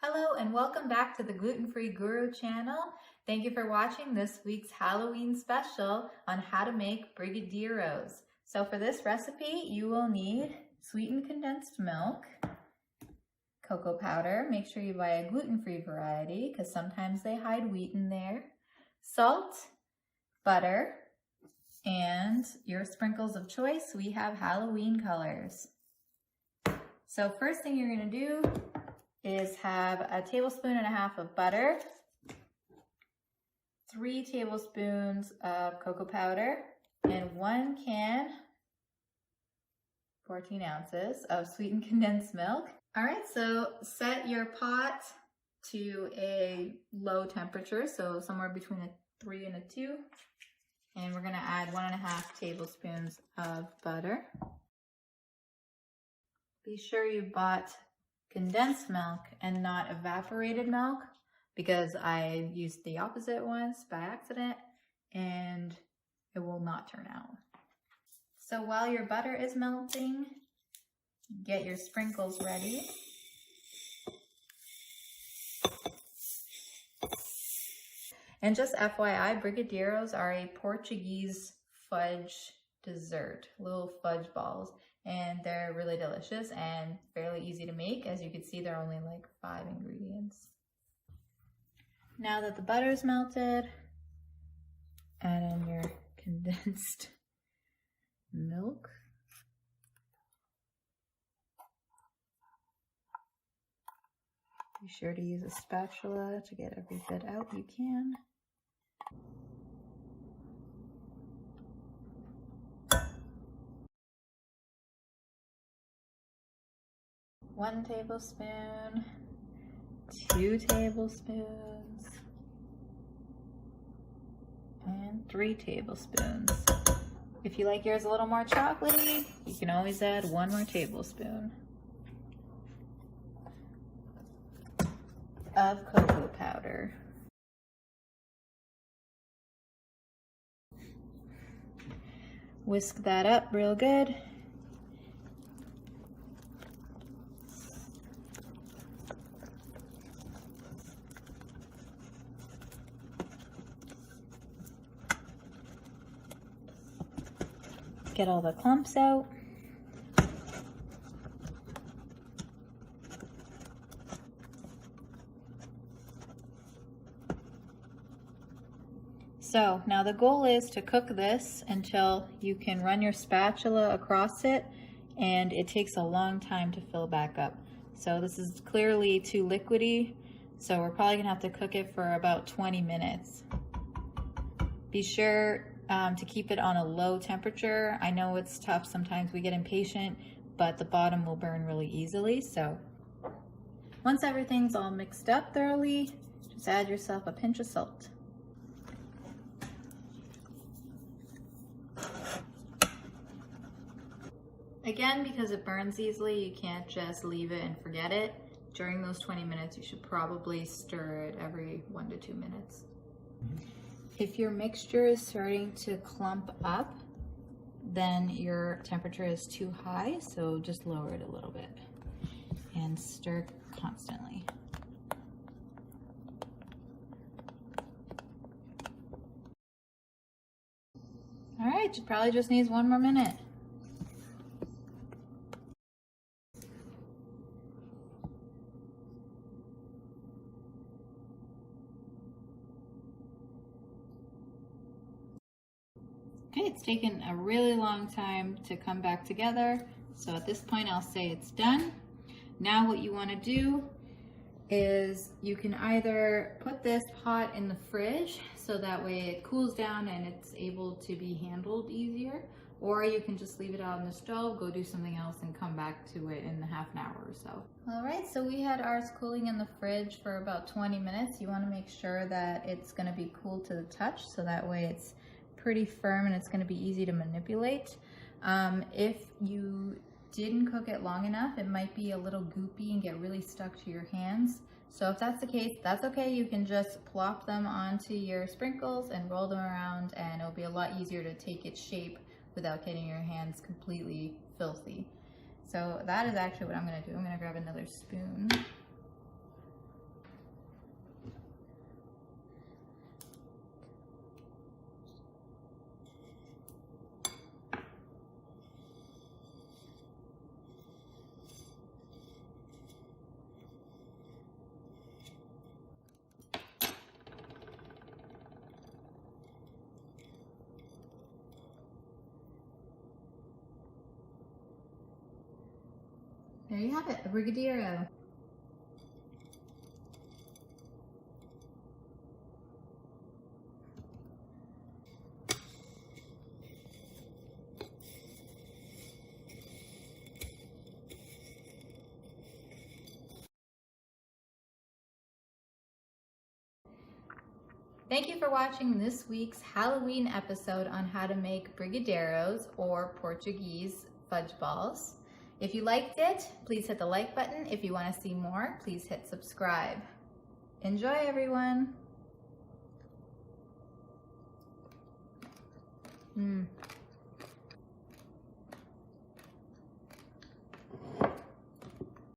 Hello and welcome back to the Gluten-Free Guru channel. Thank you for watching this week's Halloween special on how to make Brigadeiros. So for this recipe, you will need sweetened condensed milk, cocoa powder. Make sure you buy a gluten-free variety because sometimes they hide wheat in there, salt, butter, and your sprinkles of choice. We have Halloween colors. So first thing you're going to do is have a tablespoon and a half of butter, 3 tablespoons of cocoa powder, and 1 can, 14 ounces of sweetened condensed milk. All right, so set your pot to a low temperature, so somewhere between a 3 and a 2. And we're gonna add 1.5 tablespoons of butter. Be sure you bought condensed milk and not evaporated milk because I used the opposite once by accident and it will not turn out. So while your butter is melting, get your sprinkles ready. And just FYI, Brigadeiros are a Portuguese fudge dessert, little fudge balls. And they're really delicious and fairly easy to make. As you can see, they're only like 5 ingredients. Now that the butter's melted, add in your condensed milk. Be sure to use a spatula to get every bit out you can. One tablespoon, 2 tablespoons, and 3 tablespoons. If you like yours a little more chocolatey, you can always add 1 more tablespoon of cocoa powder. Whisk that up real good. Get all the clumps out. So now the goal is to cook this until you can run your spatula across it, and it takes a long time to fill back up. So this is clearly too liquidy, so we're probably gonna have to cook it for about 20 minutes. Be sure to keep it on a low temperature. I know it's tough, sometimes we get impatient, but the bottom will burn really easily. So once everything's all mixed up thoroughly, just add yourself a pinch of salt. Again, because it burns easily, you can't just leave it and forget it. During those 20 minutes, you should probably stir it every 1 to 2 minutes. If your mixture is starting to clump up, then your temperature is too high, so just lower it a little bit and stir constantly. All right, it probably just needs 1 more minute. Okay, it's taken a really long time to come back together. So at this point, I'll say it's done. Now what you want to do is you can either put this hot in the fridge so that way it cools down and it's able to be handled easier, or you can just leave it out on the stove, go do something else and come back to it in half an hour or so. All right, so we had ours cooling in the fridge for about 20 minutes. You want to make sure that it's going to be cool to the touch so that way it's pretty firm and it's going to be easy to manipulate. If you didn't cook it long enough, it might be a little goopy and get really stuck to your hands. So if that's the case, that's okay. You can just plop them onto your sprinkles and roll them around, and it'll be a lot easier to take its shape without getting your hands completely filthy. So that is actually what I'm going to do. I'm going to grab another spoon. There you have it, a Brigadeiro. Thank you for watching this week's Halloween episode on how to make Brigadeiros or Portuguese fudge balls. If you liked it, please hit the like button. If you want to see more, please hit subscribe. Enjoy, everyone.